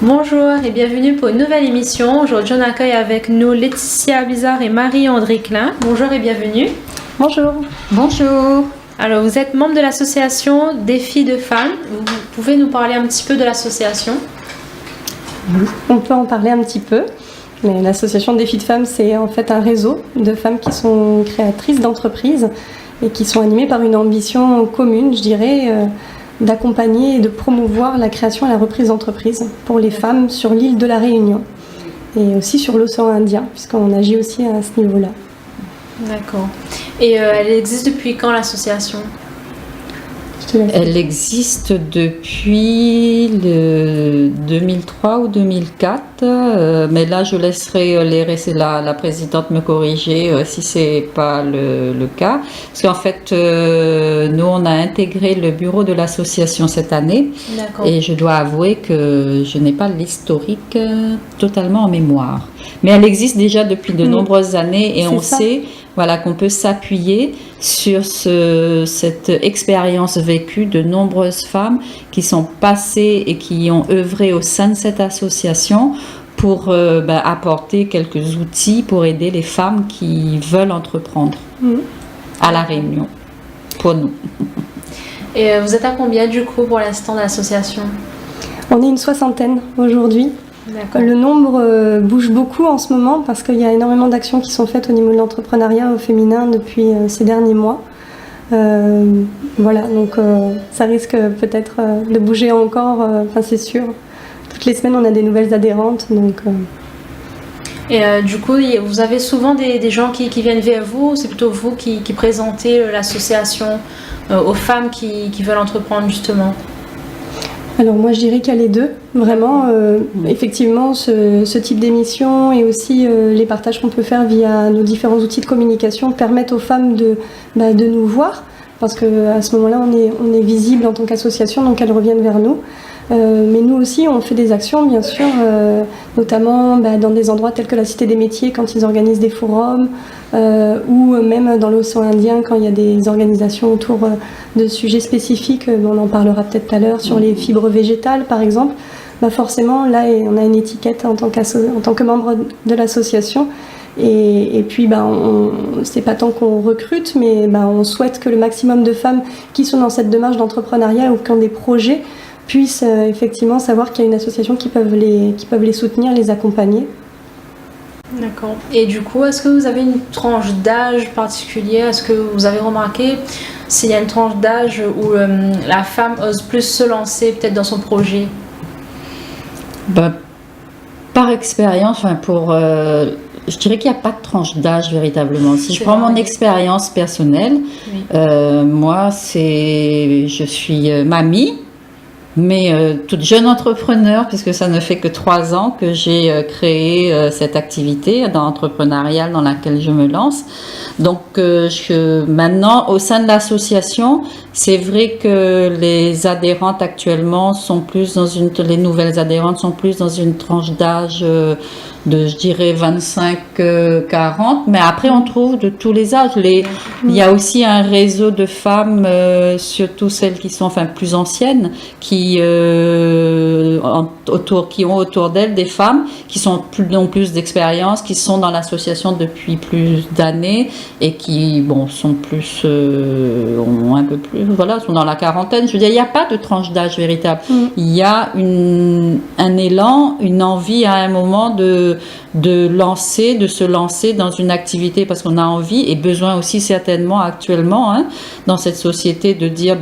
Bonjour et bienvenue pour une nouvelle émission. Aujourd'hui, on accueille avec nous Laetitia Bizarre et Marie-André Klein. Bonjour et bienvenue. Bonjour. Bonjour. Alors, vous êtes membre de l'association Défis de femmes. Vous pouvez nous parler un petit peu de l'association? On peut en parler un petit peu. Mais l'association Défis de femmes, c'est en fait un réseau de femmes qui sont créatrices d'entreprises et qui sont animées par une ambition commune, je dirais, d'accompagner et de promouvoir la création et la reprise d'entreprises pour les femmes sur l'île de la Réunion et aussi sur l'océan Indien, puisqu'on agit aussi à ce niveau-là. D'accord. Et elle existe depuis quand l'association? Elle existe depuis le 2003 ou 2004, mais là je laisserai la présidente me corriger si c'est pas le cas. Parce qu'en fait, nous on a intégré le bureau de l'association cette année. D'accord. Et je dois avouer que je n'ai pas l'historique totalement en mémoire. Mais elle existe déjà depuis de nombreuses années et on sait qu'on peut s'appuyer sur cette expérience vécue de nombreuses femmes qui sont passées et qui ont œuvré au sein de cette association pour apporter quelques outils pour aider les femmes qui veulent entreprendre à La Réunion, pour nous. Et vous êtes à combien du coup pour l'instant de l'association? On est une 60aine aujourd'hui. D'accord. Le nombre bouge beaucoup en ce moment parce qu'il y a énormément d'actions qui sont faites au niveau de l'entrepreneuriat au féminin depuis ces derniers mois. Donc ça risque peut-être de bouger encore, c'est sûr. Toutes les semaines, on a des nouvelles adhérentes. Et du coup, vous avez souvent des gens qui viennent vers vous, ou c'est plutôt vous qui présentez l'association aux femmes qui veulent entreprendre justement? Alors moi je dirais qu'il y a les deux, vraiment. Effectivement, ce type d'émission et aussi les partages qu'on peut faire via nos différents outils de communication permettent aux femmes de nous voir, parce qu'à ce moment-là on est visible en tant qu'association, donc elles reviennent vers nous. Mais nous aussi on fait des actions bien sûr, notamment dans des endroits tels que la Cité des Métiers quand ils organisent des forums, ou même dans l'océan Indien quand il y a des organisations autour de sujets spécifiques, on en parlera peut-être tout à l'heure, sur les fibres végétales par exemple. Forcément là on a une étiquette en tant que membre de l'association. Et puis c'est pas tant qu'on recrute, mais on souhaite que le maximum de femmes qui sont dans cette démarche d'entrepreneuriat ou qui ont des projets puissent effectivement savoir qu'il y a une association qui peuvent les soutenir, les accompagner. D'accord. Et du coup, est-ce que vous avez une tranche d'âge particulière? Est-ce que vous avez remarqué s'il y a une tranche d'âge où la femme ose plus se lancer peut-être dans son projet? Par expérience, je dirais qu'il n'y a pas de tranche d'âge véritablement. Si je prends mon expérience personnelle, moi je suis mamie, mais toute jeune entrepreneur, puisque ça ne fait que 3 ans que j'ai créé cette activité d'entrepreneuriat dans laquelle je me lance. Donc maintenant, au sein de l'association, c'est vrai que les adhérentes actuellement sont plus les nouvelles adhérentes sont plus dans une tranche d'âge de, je dirais, 25-40, mais après on trouve de tous les âges. Il y a aussi un réseau de femmes, surtout celles qui sont plus anciennes, qui ont autour d'elles des femmes qui ont plus d'expérience, qui sont dans l'association depuis plus d'années et qui sont plus, ont un peu plus, sont dans la quarantaine. Je veux dire, il n'y a pas de tranche d'âge véritable. Il y a un élan, une envie à un moment de se lancer dans une activité parce qu'on a envie et besoin aussi certainement actuellement dans cette société de dire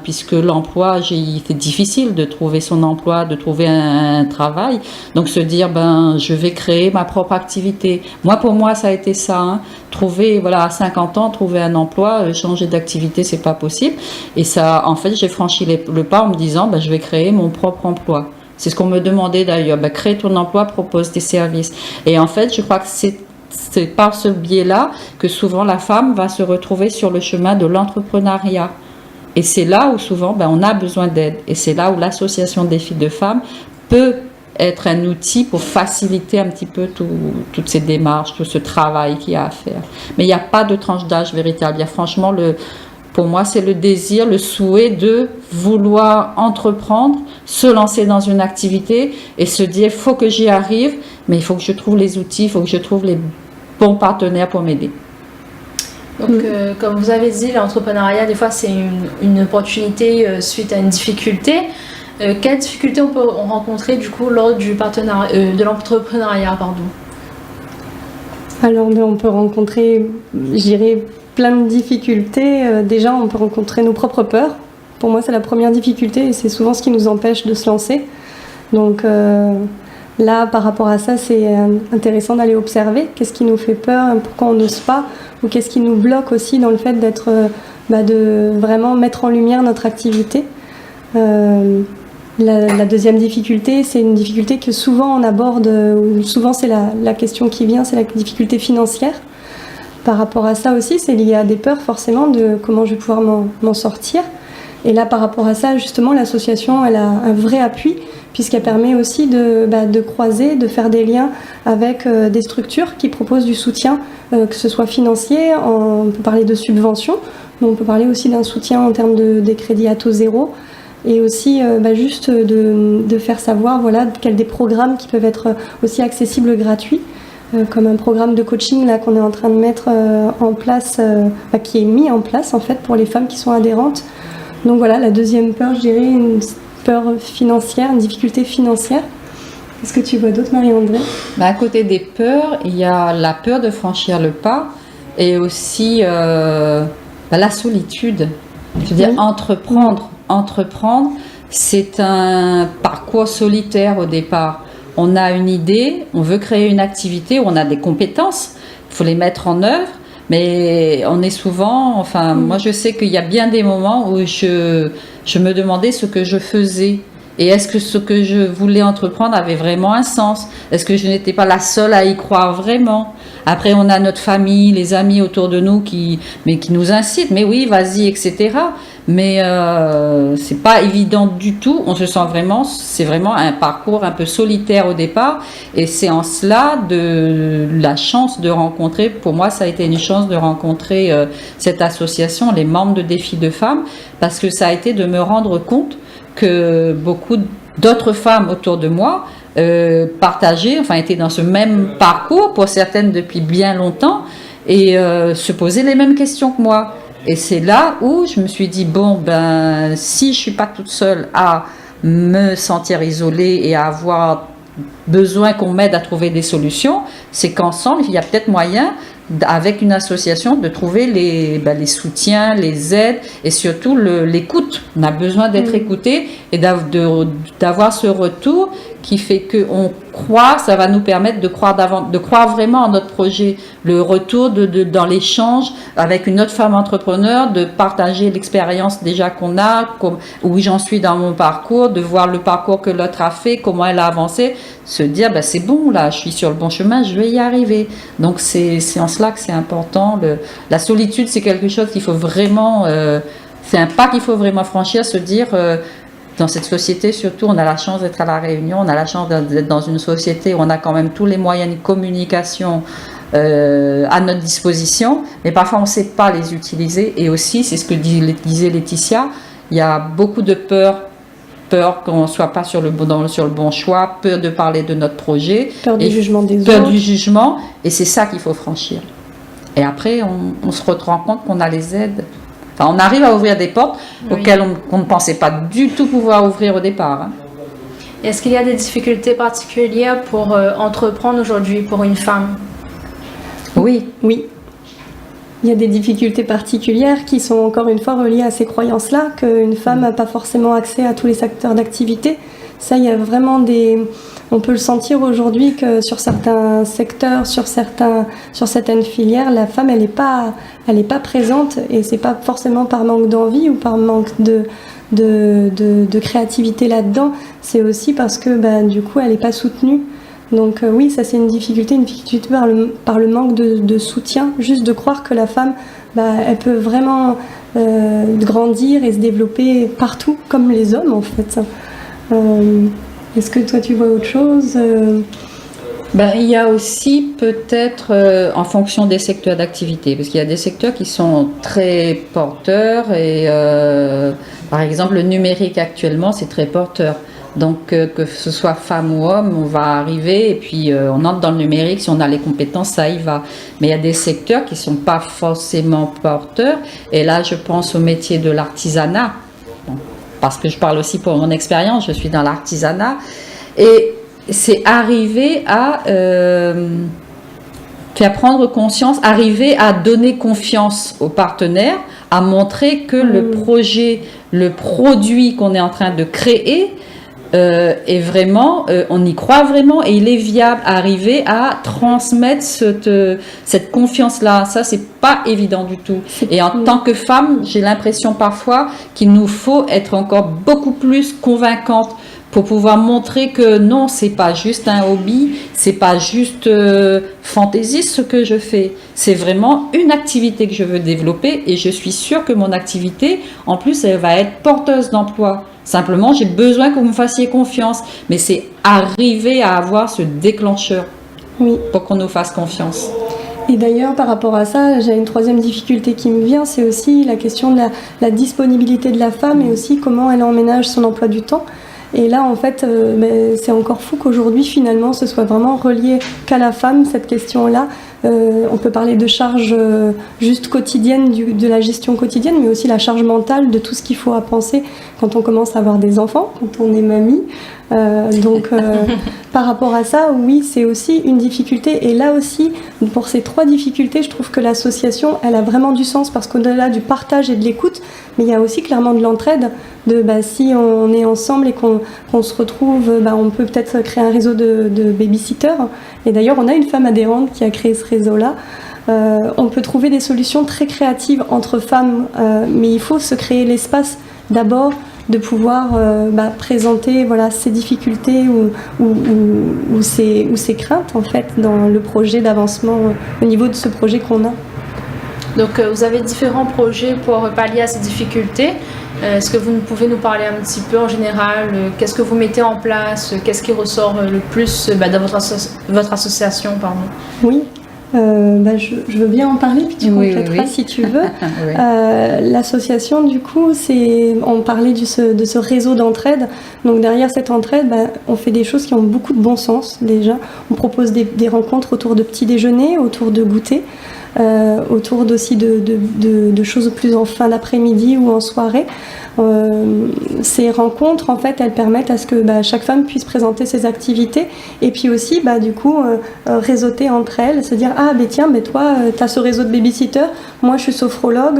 puisque l'emploi, c'est difficile de trouver son emploi, de trouver un travail, donc se dire je vais créer ma propre activité. Pour moi ça a été ça, trouver à 50 ans, trouver un emploi, changer d'activité c'est pas possible, et ça en fait j'ai franchi le pas en me disant je vais créer mon propre emploi. C'est ce qu'on me demandait d'ailleurs, crée ton emploi, propose des services. Et en fait, je crois que c'est par ce biais-là que souvent la femme va se retrouver sur le chemin de l'entrepreneuriat. Et c'est là où souvent on a besoin d'aide. Et c'est là où l'association Défis de femmes peut être un outil pour faciliter un petit peu toutes ces démarches, tout ce travail qu'il y a à faire. Mais il n'y a pas de tranche d'âge véritable. Il y a franchement Pour moi, c'est le désir, le souhait de vouloir entreprendre, se lancer dans une activité et se dire, il faut que j'y arrive, mais il faut que je trouve les outils, il faut que je trouve les bons partenaires pour m'aider. Donc, comme vous avez dit, l'entrepreneuriat, des fois, c'est une opportunité suite à une difficulté. Quelles difficultés on peut rencontrer, du coup, lors de l'entrepreneuriat, pardon? Alors, on peut rencontrer, je dirais, plein de difficultés. Déjà, on peut rencontrer nos propres peurs. Pour moi, c'est la première difficulté et c'est souvent ce qui nous empêche de se lancer. Donc là, par rapport à ça, c'est intéressant d'aller observer qu'est-ce qui nous fait peur, pourquoi on n'ose pas, ou qu'est-ce qui nous bloque aussi dans le fait de vraiment mettre en lumière notre activité. La deuxième difficulté, c'est une difficulté que souvent on aborde, souvent c'est la question qui vient, c'est la difficulté financière. Par rapport à ça aussi, c'est lié à des peurs forcément de comment je vais pouvoir m'en sortir. Et là, par rapport à ça, justement, l'association, elle a un vrai appui puisqu'elle permet aussi de croiser, de faire des liens avec des structures qui proposent du soutien, que ce soit financier, on peut parler de subventions, mais on peut parler aussi d'un soutien en termes des crédits à taux zéro, et aussi juste de faire savoir quels des programmes qui peuvent être aussi accessibles gratuits, comme un programme de coaching là qu'on est en train de mettre en place, qui est mis en place en fait pour les femmes qui sont adhérentes. Donc voilà, la deuxième peur, je dirais, une peur financière, une difficulté financière. Est-ce que tu vois d'autres, Marie-André? À côté des peurs, il y a la peur de franchir le pas et aussi la solitude. Je veux dire, entreprendre, c'est un parcours solitaire au départ. On a une idée, on veut créer une activité, on a des compétences, il faut les mettre en œuvre. Mais on est souvent, moi je sais qu'il y a bien des moments où je me demandais ce que je faisais. Et est-ce que ce que je voulais entreprendre avait vraiment un sens? Est-ce que je n'étais pas la seule à y croire vraiment? Après, on a notre famille, les amis autour de nous qui nous incitent. Mais oui, vas-y, etc. Mais c'est pas évident du tout. On se sent vraiment, c'est vraiment un parcours un peu solitaire au départ. Et c'est en cela la chance de rencontrer. Pour moi, ça a été une chance de rencontrer cette association, les membres de Défis de Femmes, parce que ça a été de me rendre compte que beaucoup d'autres femmes autour de moi étaient dans ce même parcours, pour certaines depuis bien longtemps, et se posaient les mêmes questions que moi. Et c'est là où je me suis dit, si je suis pas toute seule à me sentir isolée et à avoir besoin qu'on m'aide à trouver des solutions, c'est qu'ensemble, il y a peut-être moyen, avec une association, de trouver les soutiens, les aides et surtout l'écoute. On a besoin d'être écouté et d'avoir ce retour qui fait qu'on croit, ça va nous permettre de croire vraiment en notre projet. Le retour dans l'échange avec une autre femme entrepreneur, de partager l'expérience déjà qu'on a, où j'en suis dans mon parcours, de voir le parcours que l'autre a fait, comment elle a avancé, se dire c'est bon, là, je suis sur le bon chemin, je vais y arriver. Donc c'est en cela que c'est important. La solitude, c'est quelque chose qu'il faut vraiment, c'est un pas qu'il faut vraiment franchir, se dire dans cette société, surtout, on a la chance d'être à La Réunion, on a la chance d'être dans une société où on a quand même tous les moyens de communication à notre disposition, mais parfois on ne sait pas les utiliser. Et aussi, c'est ce que disait Laetitia, il y a beaucoup de peur qu'on ne soit pas sur le bon choix, peur de parler de notre projet, peur du jugement des peur autres. Du jugement, et c'est ça qu'il faut franchir. Et après, on se rend compte qu'on a les aides. On arrive à ouvrir des portes auxquelles on ne pensait pas du tout pouvoir ouvrir au départ. Est-ce qu'il y a des difficultés particulières pour entreprendre aujourd'hui pour une femme? Oui. Il y a des difficultés particulières qui sont encore une fois reliées à ces croyances-là, qu'une femme n'a pas forcément accès à tous les secteurs d'activité. Ça, il y a vraiment on peut le sentir aujourd'hui que sur certains secteurs, sur certaines filières, la femme, elle n'est pas présente, et c'est pas forcément par manque d'envie ou par manque de créativité là-dedans. C'est aussi parce que du coup, elle n'est pas soutenue. Donc oui, ça c'est une difficulté par le manque de soutien, juste de croire que la femme, elle peut vraiment grandir et se développer partout, comme les hommes en fait. Est-ce que toi tu vois autre chose? Ben, il y a aussi peut-être en fonction des secteurs d'activité, parce qu'il y a des secteurs qui sont très porteurs et par exemple le numérique actuellement c'est très porteur. Donc que ce soit femme ou homme, on va arriver et puis on entre dans le numérique, si on a les compétences, ça y va. Mais il y a des secteurs qui ne sont pas forcément porteurs et là je pense au métier de l'artisanat, bon, parce que je parle aussi pour mon expérience, je suis dans l'artisanat et c'est arriver à faire prendre conscience, arriver à donner confiance aux partenaires, à montrer que le projet, le produit qu'on est en train de créer est vraiment, on y croit vraiment et il est viable. Arriver à transmettre cette confiance-là, ça c'est pas évident du tout. Et en tant que femme, j'ai l'impression parfois qu'il nous faut être encore beaucoup plus convaincante pour pouvoir montrer que non, c'est pas juste un hobby, c'est pas juste fantaisiste ce que je fais, c'est vraiment une activité que je veux développer et je suis sûre que mon activité, en plus, elle va être porteuse d'emploi. Simplement, j'ai besoin que vous me fassiez confiance, mais c'est arriver à avoir ce déclencheur pour qu'on nous fasse confiance. Et d'ailleurs, par rapport à ça, j'ai une troisième difficulté qui me vient, c'est aussi la question de la disponibilité de la femme et aussi comment elle emménage son emploi du temps. Et là, en fait, c'est encore fou qu'aujourd'hui, finalement, ce soit vraiment relié qu'à la femme, cette question-là. On peut parler de charge juste quotidienne, de la gestion quotidienne, mais aussi la charge mentale de tout ce qu'il faut à penser quand on commence à avoir des enfants, quand on est mamie. Par rapport à ça, oui, c'est aussi une difficulté. Et là aussi, pour ces trois difficultés, je trouve que l'association, elle a vraiment du sens parce qu'au-delà du partage et de l'écoute, mais il y a aussi clairement de l'entraide. Si on est ensemble et qu'on se retrouve, on peut peut-être créer un réseau de babysitters. Et d'ailleurs, on a une femme adhérente qui a créé ce réseau-là. On peut trouver des solutions très créatives entre femmes, mais il faut se créer l'espace d'abord de pouvoir présenter ces difficultés ou ces craintes en fait dans le projet d'avancement au niveau de ce projet qu'on a. Donc vous avez différents projets pour pallier à ces difficultés. Est-ce que vous pouvez nous parler un petit peu en général, qu'est-ce que vous mettez en place, qu'est-ce qui ressort le plus dans votre association, pardon. Oui. Je veux bien en parler, puis tu compléteras si tu veux. L'association, du coup, on parlait de ce réseau d'entraide. Donc derrière cette entraide, on fait des choses qui ont beaucoup de bon sens déjà. On propose des rencontres autour de petits déjeuners, autour de goûters, autour aussi de choses plus en fin d'après-midi ou en soirée. Ces rencontres, en fait, elles permettent à ce que chaque femme puisse présenter ses activités et puis aussi, réseauter entre elles, se dire toi, tu as ce réseau de babysitter, moi je suis sophrologue,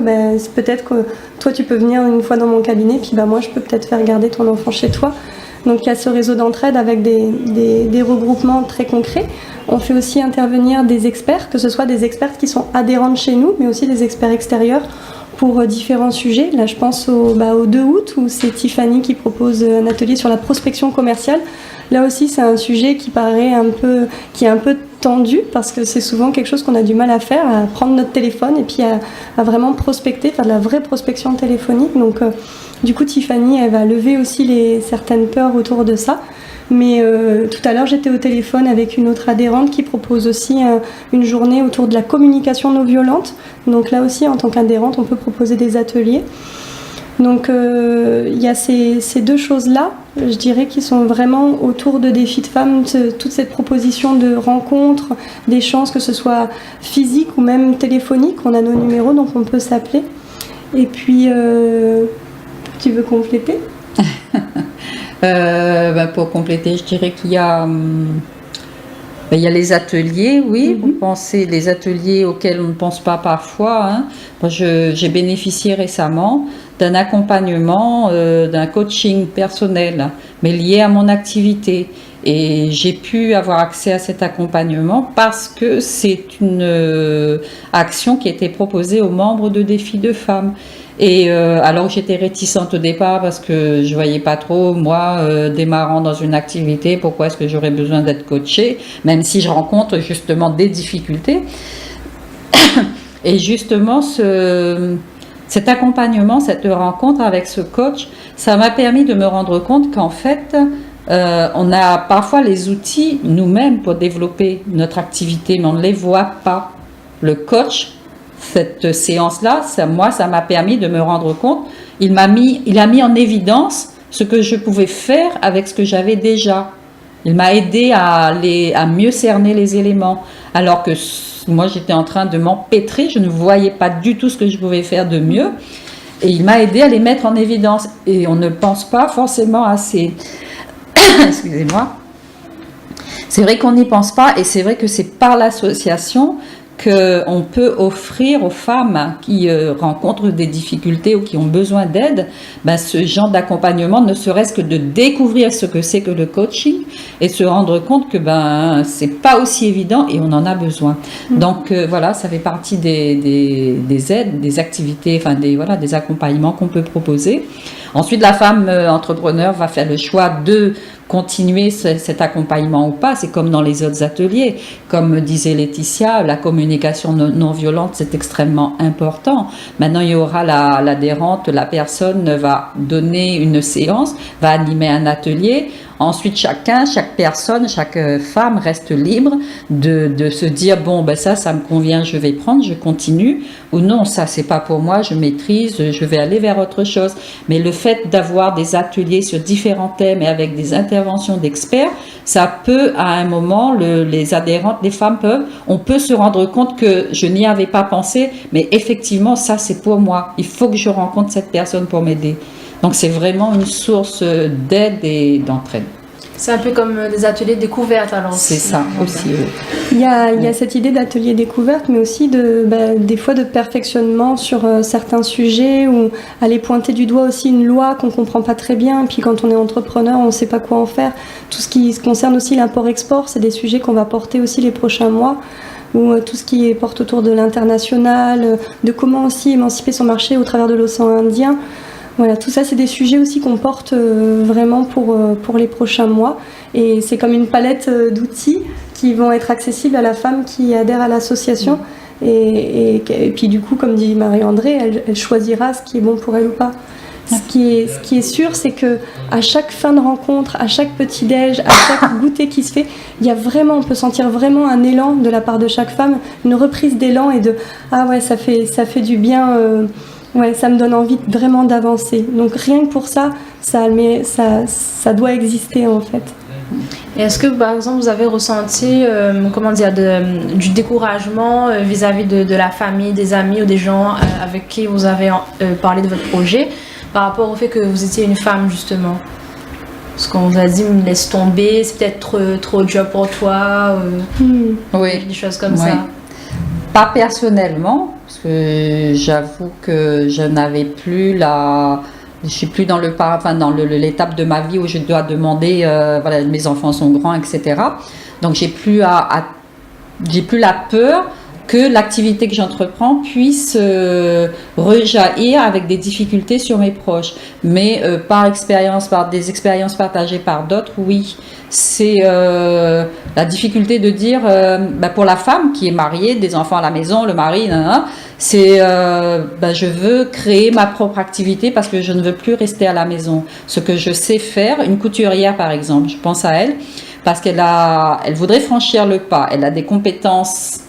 peut-être que toi tu peux venir une fois dans mon cabinet, puis moi je peux peut-être faire garder ton enfant chez toi. Donc il y a ce réseau d'entraide avec des regroupements très concrets. On fait aussi intervenir des experts, que ce soit des expertes qui sont adhérentes chez nous, mais aussi des experts extérieurs pour différents sujets. Là, je pense au 2 août, où c'est Tiffany qui propose un atelier sur la prospection commerciale. Là aussi, c'est un sujet qui est un peu tendu, parce que c'est souvent quelque chose qu'on a du mal à faire, à prendre notre téléphone et puis à vraiment prospecter, faire de la vraie prospection téléphonique. Donc, du coup, Tiffany, elle va lever aussi certaines peurs autour de ça. Mais tout à l'heure, j'étais au téléphone avec une autre adhérente qui propose aussi une journée autour de la communication non violente. Donc là aussi, en tant qu'adhérente, on peut proposer des ateliers. Donc il y a ces deux choses-là, je dirais, qui sont vraiment autour de défis de femmes, toute cette proposition de rencontres, d'échanges, que ce soit physique ou même téléphonique. On a nos numéros, donc on peut s'appeler. Et puis, tu veux compléter ? Pour compléter, je dirais qu'il y a les ateliers, oui. Vous pensez les ateliers auxquels on ne pense pas parfois. Hein. Moi, j'ai bénéficié récemment d'un accompagnement, d'un coaching personnel, mais lié à mon activité. Et j'ai pu avoir accès à cet accompagnement parce que c'est une action qui a été proposée aux membres de Défis de Femmes. Et alors que j'étais réticente au départ parce que je voyais pas trop, moi, démarrant dans une activité, pourquoi est-ce que j'aurais besoin d'être coachée, même si je rencontre justement des difficultés. Et justement, cet accompagnement, cette rencontre avec ce coach, ça m'a permis de me rendre compte qu'en fait, on a parfois les outils nous-mêmes pour développer notre activité, mais on ne les voit pas. Le coach, cette séance-là, ça m'a permis de me rendre compte, il a mis en évidence ce que je pouvais faire avec ce que j'avais déjà. Il m'a aidé à mieux cerner les éléments, alors que moi j'étais en train de m'empêtrer, je ne voyais pas du tout ce que je pouvais faire de mieux, et il m'a aidé à les mettre en évidence. Et on ne pense pas forcément assez... Excusez-moi. C'est vrai qu'on n'y pense pas, et c'est vrai que c'est par l'association qu'on peut offrir aux femmes qui rencontrent des difficultés ou qui ont besoin d'aide, ce genre d'accompagnement, ne serait-ce que de découvrir ce que c'est que le coaching et se rendre compte que c'est pas aussi évident et on en a besoin. Donc voilà, ça fait partie des aides, des activités, des accompagnements qu'on peut proposer. Ensuite, la femme entrepreneur va faire le choix de continuer cet accompagnement ou pas. C'est comme dans les autres ateliers. Comme disait Laetitia, la communication non violente, c'est extrêmement important. Maintenant, il y aura l'adhérente, la personne va donner une séance, va animer un atelier. Ensuite, chaque personne, chaque femme reste libre de se dire ça me convient, je vais prendre, je continue, ou non, ça c'est pas pour moi, je maîtrise, je vais aller vers autre chose. Mais le fait d'avoir des ateliers sur différents thèmes et avec des interventions d'experts, ça peut à un moment, les adhérentes, les femmes on peut se rendre compte que je n'y avais pas pensé, mais effectivement ça c'est pour moi, il faut que je rencontre cette personne pour m'aider. Donc c'est vraiment une source d'aide et d'entraide. C'est un peu comme des ateliers découvertes alors. C'est ça aussi. Il y a cette idée d'atelier découverte, mais aussi des fois de perfectionnement sur certains sujets, ou aller pointer du doigt aussi une loi qu'on ne comprend pas très bien, et puis quand on est entrepreneur, on ne sait pas quoi en faire. Tout ce qui concerne aussi l'import-export, c'est des sujets qu'on va porter aussi les prochains mois, ou tout ce qui porte autour de l'international, de comment aussi émanciper son marché au travers de l'océan Indien. Voilà, tout ça, c'est des sujets aussi qu'on porte vraiment pour les prochains mois. Et c'est comme une palette d'outils qui vont être accessibles à la femme qui adhère à l'association. Et puis du coup, comme dit Marie-André, elle choisira ce qui est bon pour elle ou pas. Ce qui est sûr, c'est que à chaque fin de rencontre, à chaque petit déj, à chaque goûter qui se fait, on peut sentir vraiment un élan de la part de chaque femme, une reprise d'élan et de ça fait du bien. Ça me donne envie vraiment d'avancer. Donc rien que pour ça doit exister en fait. Et est-ce que par exemple vous avez ressenti du découragement vis-à-vis de la famille, des amis ou des gens avec qui vous avez parlé de votre projet par rapport au fait que vous étiez une femme justement? Parce qu'on vous a dit laisse tomber, c'est peut-être trop de job pour toi, des choses comme ça. Pas personnellement, parce que j'avoue que je n'avais plus je suis plus dans l'étape de ma vie où je dois demander, mes enfants sont grands, etc. Donc j'ai plus la peur que l'activité que j'entreprends puisse rejaillir avec des difficultés sur mes proches. Mais par des expériences partagées par d'autres, oui. C'est la difficulté de dire, pour la femme qui est mariée, des enfants à la maison, le mari, c'est je veux créer ma propre activité parce que je ne veux plus rester à la maison. Ce que je sais faire, une couturière par exemple, je pense à elle, parce elle voudrait franchir le pas. Elle a des compétences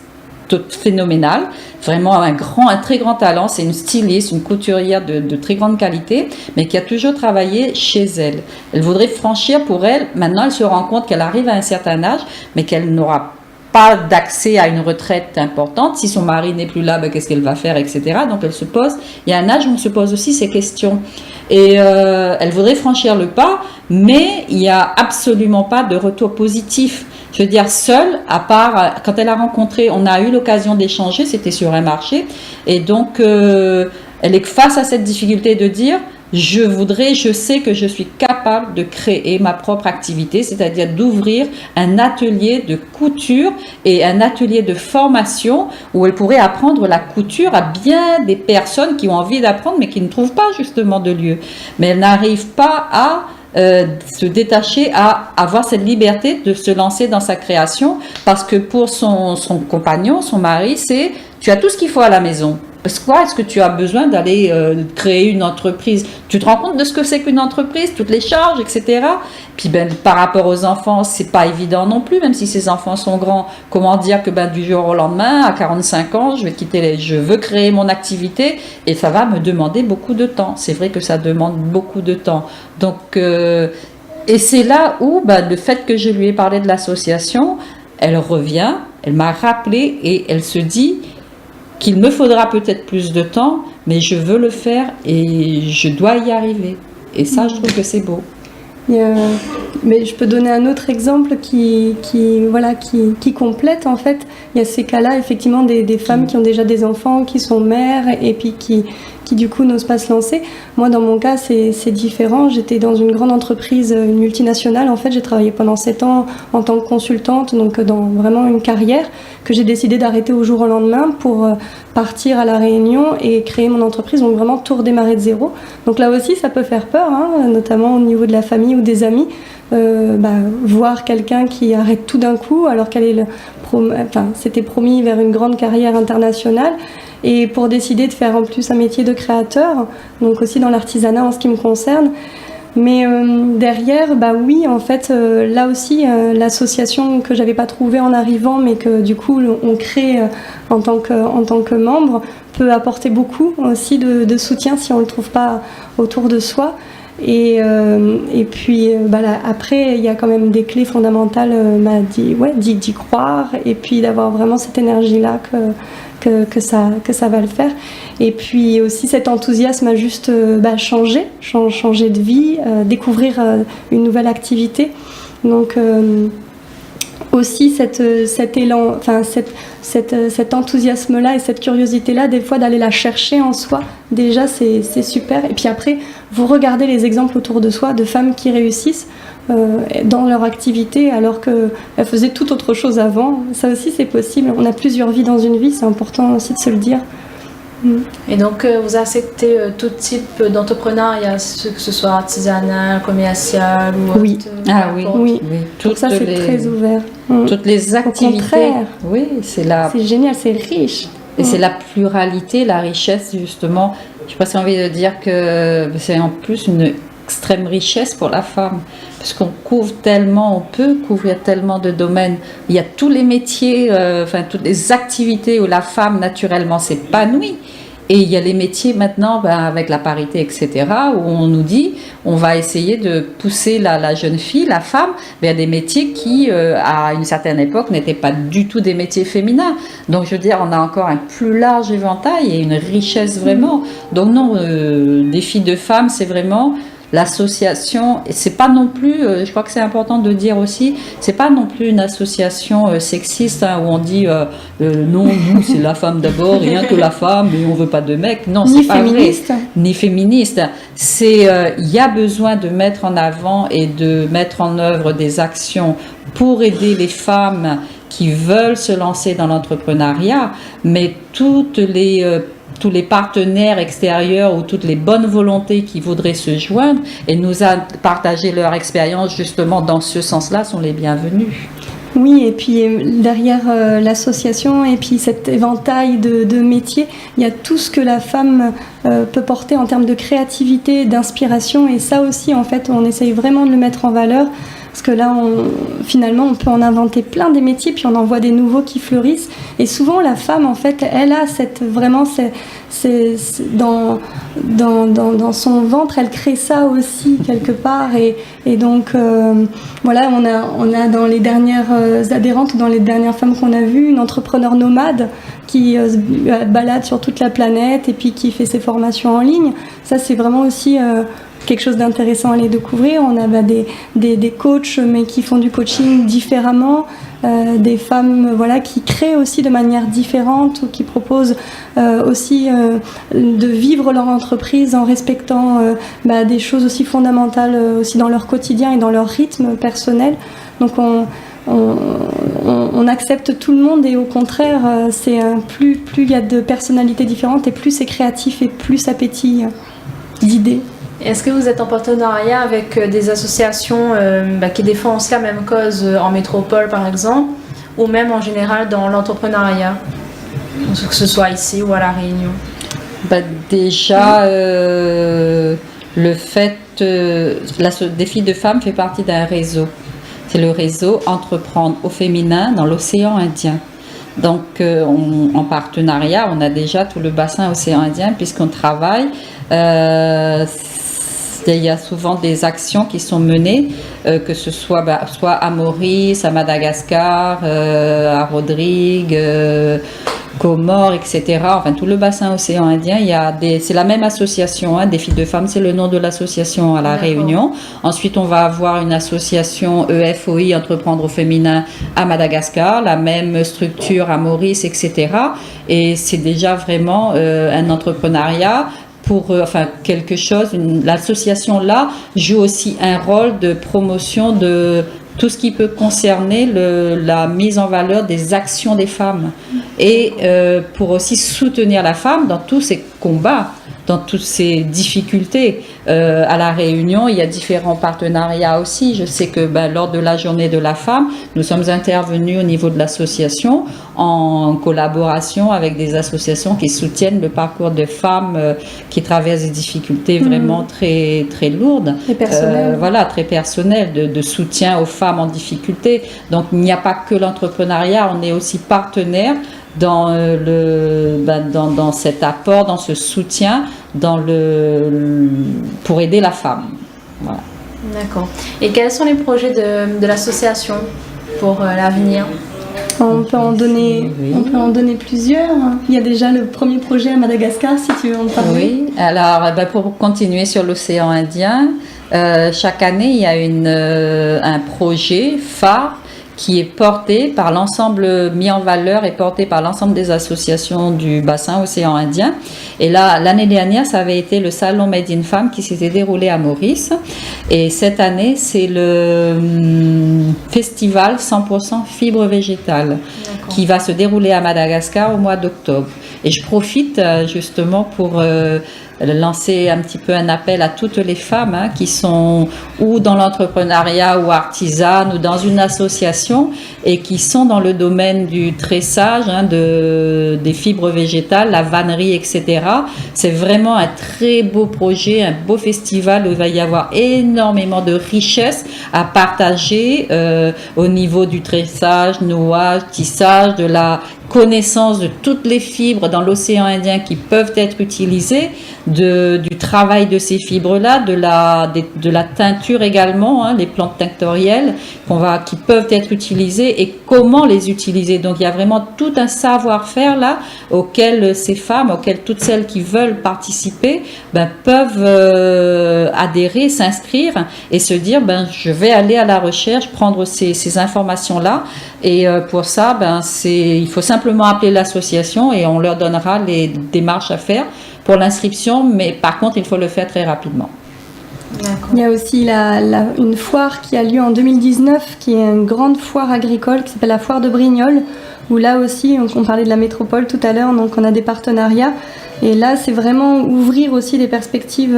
phénoménale, vraiment un très grand talent, c'est une styliste, une couturière de très grande qualité, mais qui a toujours travaillé chez elle. Elle voudrait franchir pour elle, maintenant elle se rend compte qu'elle arrive à un certain âge, mais qu'elle n'aura pas d'accès à une retraite importante. Si son mari n'est plus là, qu'est-ce qu'elle va faire, etc. Donc elle se pose, il y a un âge où on se pose aussi ces questions. Et elle voudrait franchir le pas, mais il n'y a absolument pas de retour positif. Je veux dire, seule, à part, quand elle a rencontré, on a eu l'occasion d'échanger, c'était sur un marché, et donc elle est face à cette difficulté de dire, je sais que je suis capable de créer ma propre activité, c'est-à-dire d'ouvrir un atelier de couture et un atelier de formation où elle pourrait apprendre la couture à bien des personnes qui ont envie d'apprendre mais qui ne trouvent pas justement de lieu. Mais elle n'arrive pas à se détacher, à avoir cette liberté de se lancer dans sa création, parce que pour son compagnon, son mari, tu as tout ce qu'il faut à la maison. Pourquoi est-ce que tu as besoin d'aller créer une entreprise? Tu te rends compte de ce que c'est qu'une entreprise, toutes les charges, etc. Puis par rapport aux enfants, c'est pas évident non plus, même si ces enfants sont grands. Comment dire que du jour au lendemain, à 45 ans, je veux créer mon activité et ça va me demander beaucoup de temps. C'est vrai que ça demande beaucoup de temps. Donc, et c'est là où le fait que je lui ai parlé de l'association, elle revient, elle m'a rappelé et elle se dit qu'il me faudra peut-être plus de temps, mais je veux le faire et je dois y arriver. Et ça, je trouve que c'est beau. Mais je peux donner un autre exemple qui complète en fait. Il y a ces cas-là, effectivement, des femmes qui ont déjà des enfants, qui sont mères et puis qui du coup n'osent pas se lancer. Moi, dans mon cas, c'est différent. J'étais dans une grande entreprise, une multinationale. En fait, j'ai travaillé pendant 7 ans en tant que consultante, donc dans vraiment une carrière que j'ai décidé d'arrêter au jour au lendemain pour partir à La Réunion et créer mon entreprise, donc vraiment tout redémarrer de zéro. Donc là aussi, ça peut faire peur, notamment au niveau de la famille ou des amis. Voir quelqu'un qui arrête tout d'un coup alors qu'elle s'était promis vers une grande carrière internationale et pour décider de faire en plus un métier de créateur, donc aussi dans l'artisanat en ce qui me concerne. Mais derrière, oui, en fait, là aussi, l'association que j'avais pas trouvée en arrivant, mais que du coup on crée en tant que membre, peut apporter beaucoup aussi de soutien si on le trouve pas autour de soi. Et puis après, il y a quand même des clés fondamentales d'y croire et puis d'avoir vraiment cette énergie-là que ça va le faire. Et puis aussi cet enthousiasme à juste changer de vie, découvrir une nouvelle activité. Donc aussi cet élan, cet enthousiasme-là et cette curiosité-là, des fois d'aller la chercher en soi, déjà c'est super. Et puis après, vous regardez les exemples autour de soi de femmes qui réussissent dans leur activité alors qu'elles faisaient tout autre chose avant. Ça aussi c'est possible. On a plusieurs vies dans une vie, c'est important aussi de se le dire. Et donc, vous acceptez tout type d'entrepreneuriat, que ce soit artisanal, commercial ou oui. Oui. Tout ça, c'est très ouvert. Toutes les activités. Au contraire. Oui, c'est génial, c'est riche. Et c'est la pluralité, la richesse, justement. Je n'ai pas si envie de dire que c'est en plus une extrême richesse pour la femme. Parce qu'on couvre tellement, on peut couvrir tellement de domaines. Il y a tous les métiers, toutes les activités où la femme naturellement s'épanouit. Et il y a les métiers maintenant, avec la parité, etc., où on nous dit, on va essayer de pousser la jeune fille, la femme, vers des métiers qui, à une certaine époque, n'étaient pas du tout des métiers féminins. Donc, je veux dire, on a encore un plus large éventail et une richesse vraiment. Donc, non, les filles de femmes, c'est vraiment l'association, et c'est pas non plus, je crois que c'est important de dire aussi, c'est pas non plus une association sexiste où on dit non, nous c'est la femme d'abord, rien que la femme, et on veut pas de mecs. Non, c'est pas féministe. Vrai. Ni féministe. C'est il y a besoin de mettre en avant et de mettre en œuvre des actions pour aider les femmes qui veulent se lancer dans l'entrepreneuriat, mais tous les partenaires extérieurs ou toutes les bonnes volontés qui voudraient se joindre et nous partager leur expérience justement dans ce sens-là sont les bienvenus. Oui, et puis derrière l'association et puis cet éventail de métiers, il y a tout ce que la femme peut porter en termes de créativité, d'inspiration, et ça aussi en fait on essaye vraiment de le mettre en valeur. Parce que là, finalement, on peut en inventer plein des métiers, puis on en voit des nouveaux qui fleurissent. Et souvent, la femme, en fait, elle a dans son ventre, elle crée ça aussi quelque part. Et donc, voilà, on a dans les dernières adhérentes, dans les dernières femmes qu'on a vues, une entrepreneur nomade qui balade sur toute la planète et puis qui fait ses formations en ligne. Ça, c'est vraiment aussi quelque chose d'intéressant à les découvrir. On a des coachs mais qui font du coaching différemment, des femmes qui créent aussi de manière différente ou qui proposent aussi de vivre leur entreprise en respectant des choses aussi fondamentales aussi dans leur quotidien et dans leur rythme personnel. Donc on accepte tout le monde et au contraire plus il y a de personnalités différentes et plus c'est créatif et plus ça pétille d'idées. Est-ce que vous êtes en partenariat avec des associations qui défendent aussi la même cause en métropole par exemple, ou même en général dans l'entrepreneuriat, que ce soit ici ou à La Réunion? Déjà, le fait, des filles de femmes fait partie d'un réseau. C'est le réseau Entreprendre au féminin dans l'océan Indien. Donc, en partenariat, on a déjà tout le bassin océan Indien puisqu'on travaille. Il y a souvent des actions qui sont menées, que ce soit à Maurice, à Madagascar, à Rodrigue, Comores, etc. Enfin, tout le bassin océan Indien, c'est la même association, hein, des filles de femmes, c'est le nom de l'association à La Réunion. Ensuite, on va avoir une association EFOI, Entreprendre au féminin, à Madagascar, la même structure à Maurice, etc. Et c'est déjà vraiment un entrepreneuriat pour quelque chose. L'association là joue aussi un rôle de promotion de tout ce qui peut concerner la mise en valeur des actions des femmes et pour aussi soutenir la femme dans tous ses combats, dans toutes ces difficultés. À La Réunion, il y a différents partenariats aussi. Je sais que lors de la journée de la femme, nous sommes intervenus au niveau de l'association en collaboration avec des associations qui soutiennent le parcours de femmes qui traversent des difficultés vraiment très, très lourdes. Et personnelles. Très personnelles, de soutien aux femmes en difficulté. Donc il n'y a pas que l'entrepreneuriat, on est aussi partenaire dans cet apport, dans ce soutien, pour aider la femme. Voilà. D'accord. Et quels sont les projets de l'association pour l'avenir ? On peut en donner plusieurs. Il y a déjà le premier projet à Madagascar, si tu veux en parler. Oui, alors pour continuer sur l'océan Indien, chaque année il y a un projet phare qui est porté par l'ensemble, mis en valeur et porté par l'ensemble des associations du bassin océan Indien. Et là, l'année dernière, ça avait été le salon Made in Femmes qui s'était déroulé à Maurice. Et cette année, c'est le festival 100% fibres végétales qui va se dérouler à Madagascar au mois d'octobre. Et je profite justement pour lancer un petit peu un appel à toutes les femmes qui sont ou dans l'entrepreneuriat ou artisanes ou dans une association et qui sont dans le domaine du tressage, des fibres végétales, la vannerie, etc. C'est vraiment un très beau projet, un beau festival où il va y avoir énormément de richesses à partager au niveau du tressage, nouage, tissage, de la connaissance de toutes les fibres dans l'océan Indien qui peuvent être utilisées, du travail de ces fibres-là, de la teinture également, les plantes tinctorielles qui peuvent être utilisées et comment les utiliser. Donc il y a vraiment tout un savoir-faire là auquel ces femmes, auquel toutes celles qui veulent participer peuvent adhérer, s'inscrire et se dire je vais aller à la recherche, prendre ces informations-là et pour ça il faut simplement appeler l'association et on leur donnera les démarches à faire pour l'inscription, mais par contre il faut le faire très rapidement. Il y a aussi une foire qui a lieu en 2019 qui est une grande foire agricole qui s'appelle la foire de Brignoles où là aussi on parlait de la métropole tout à l'heure, donc on a des partenariats et là c'est vraiment ouvrir aussi des perspectives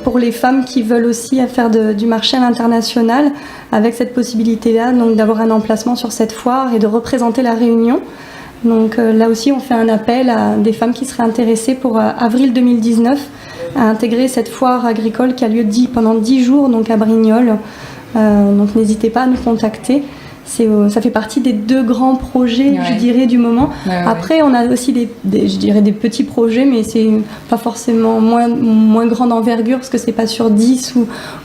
pour les femmes qui veulent aussi faire du marché à l'international avec cette possibilité-là, donc d'avoir un emplacement sur cette foire et de représenter la Réunion. Donc là aussi on fait un appel à des femmes qui seraient intéressées pour avril 2019 à intégrer cette foire agricole qui a lieu pendant 10 jours donc à Brignoles. Donc n'hésitez pas à nous contacter. Ça fait partie des 2 grands projets, je dirais, du moment. Après, on a aussi des petits projets, mais c'est pas forcément moins grande envergure parce que c'est pas sur 10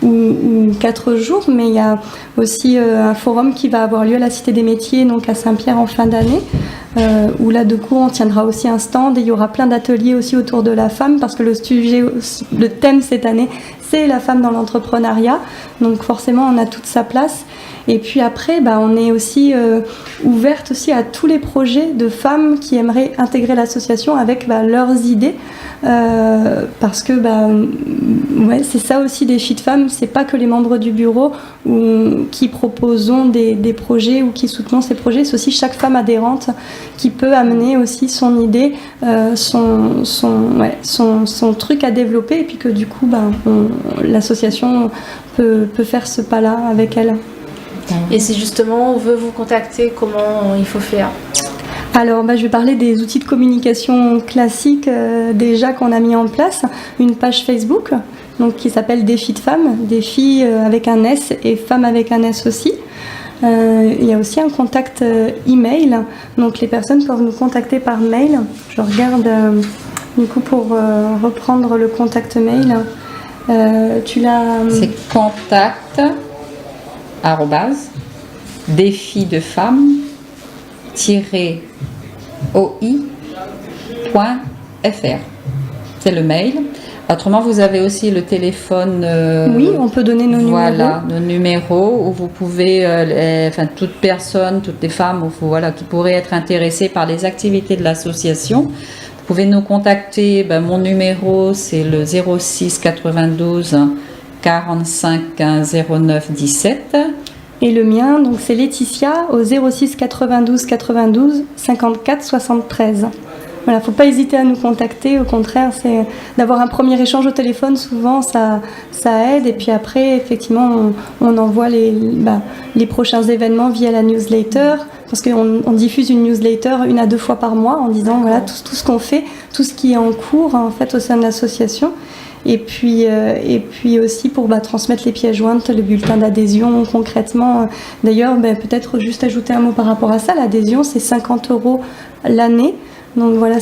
ou 4 jours. Mais il y a aussi un forum qui va avoir lieu à la Cité des Métiers, donc à Saint-Pierre en fin d'année, où là, de coup, on tiendra aussi un stand et il y aura plein d'ateliers aussi autour de la femme parce que le thème cette année, c'est la femme dans l'entrepreneuriat. Donc forcément, on a toute sa place. Et puis après, on est aussi ouverte aussi à tous les projets de femmes qui aimeraient intégrer l'association avec leurs idées, parce que c'est ça aussi des filles de femmes, c'est pas que les membres du bureau qui proposons des projets ou qui soutenons ces projets, c'est aussi chaque femme adhérente qui peut amener aussi son idée, son truc à développer et puis que du coup l'association peut faire ce pas-là avec elle. Et si justement on veut vous contacter, comment il faut faire ? Alors, je vais parler des outils de communication classiques déjà qu'on a mis en place. Une page Facebook donc, qui s'appelle Défi de femmes, défi avec un S et femmes avec un S aussi. Il y a aussi un contact email, donc les personnes peuvent nous contacter par mail. Je regarde du coup pour reprendre le contact mail. Tu l'as. C'est contact arrobase défi de femmes oi.fr. C'est le mail. Autrement, vous avez aussi le téléphone. Oui, on peut donner nos numéros. Voilà, nos numéros où vous pouvez, toute personne, toutes les femmes, qui pourraient être intéressées par les activités de l'association. Vous pouvez nous contacter. Mon numéro, c'est le 06 92 45 09 17. Et le mien, donc c'est Laetitia au 06 92 92 54 73. Voilà, faut pas hésiter à nous contacter. Au contraire, c'est d'avoir un premier échange au téléphone. Souvent, ça aide. Et puis après, effectivement, on envoie les prochains événements via la newsletter, parce qu'on diffuse une newsletter 1 à 2 fois par mois en disant voilà tout ce qu'on fait, tout ce qui est en cours en fait au sein de l'association. Et puis aussi pour transmettre les pièces jointes, le bulletin d'adhésion concrètement. D'ailleurs, peut-être juste ajouter un mot par rapport à ça. L'adhésion, c'est 50 € l'année. Donc voilà,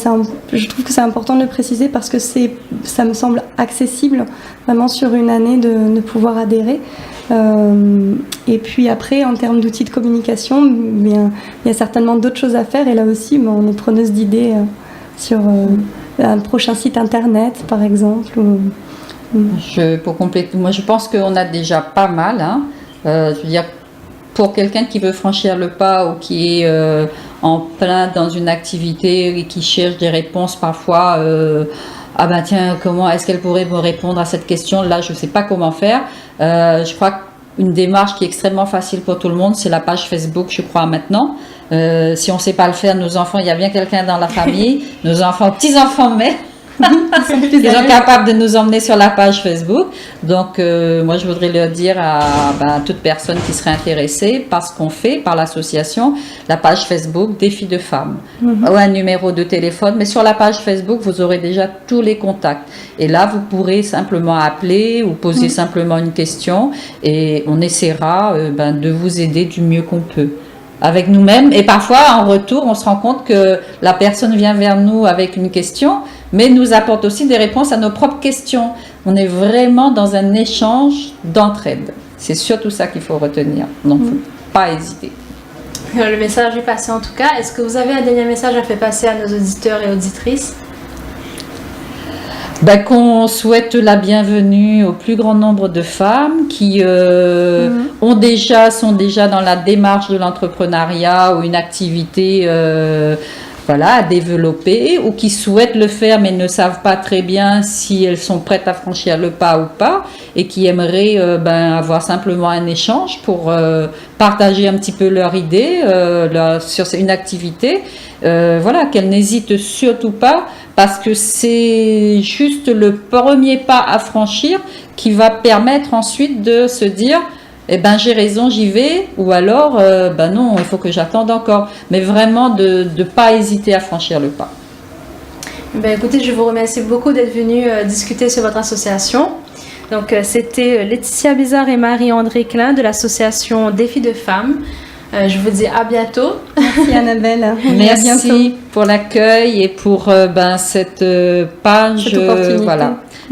je trouve que c'est important de le préciser parce que ça me semble accessible vraiment sur une année de pouvoir adhérer. Et puis après, en termes d'outils de communication, il y a certainement d'autres choses à faire. Et là aussi, on est preneuse d'idées sur un prochain site internet, par exemple. Pour compléter, moi je pense qu'on a déjà pas mal. Je veux dire, pour quelqu'un qui veut franchir le pas ou qui est en plein dans une activité et qui cherche des réponses parfois, tiens, comment est-ce qu'elle pourrait me répondre à cette question? Là, je ne sais pas comment faire. Je crois qu'une démarche qui est extrêmement facile pour tout le monde, c'est la page Facebook, je crois, maintenant. Si on ne sait pas le faire, nos enfants, il y a bien quelqu'un dans la famille, nos enfants, petits-enfants, mais ils sont capables de nous emmener sur la page Facebook. Donc, moi, je voudrais leur dire à toute personne qui serait intéressée par ce qu'on fait, par l'association, la page Facebook Défi de femmes, ou un numéro de téléphone. Mais sur la page Facebook, vous aurez déjà tous les contacts. Et là, vous pourrez simplement appeler ou poser simplement une question et on essaiera de vous aider du mieux qu'on peut. Avec nous-mêmes, et parfois en retour on se rend compte que la personne vient vers nous avec une question mais nous apporte aussi des réponses à nos propres questions. On est vraiment dans un échange d'entraide, c'est surtout ça qu'il faut retenir, donc il ne faut pas hésiter. Le message est passé en tout cas. Est-ce que vous avez un dernier message à faire passer à nos auditeurs et auditrices? Qu'on souhaite la bienvenue au plus grand nombre de femmes qui sont déjà dans la démarche de l'entrepreneuriat ou une activité à développer, ou qui souhaitent le faire mais ne savent pas très bien si elles sont prêtes à franchir le pas ou pas, et qui aimeraient avoir simplement un échange pour partager un petit peu leur idée sur une activité. Qu'elles n'hésitent surtout pas, parce que c'est juste le premier pas à franchir qui va permettre ensuite de se dire j'ai raison, j'y vais, ou alors non, il faut que j'attende encore, mais vraiment de ne pas hésiter à franchir le pas. Écoutez, je vous remercie beaucoup d'être venus discuter sur votre association. Donc c'était Laetitia Bizarre et Marie-André Klein de l'association Défi de femmes. Je vous dis à bientôt. Merci Annabelle. Merci pour l'accueil et pour cette page,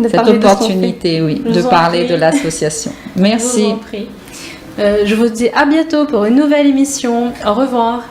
cette opportunité de parler de l'association. Merci. Je vous dis à bientôt pour une nouvelle émission. Au revoir.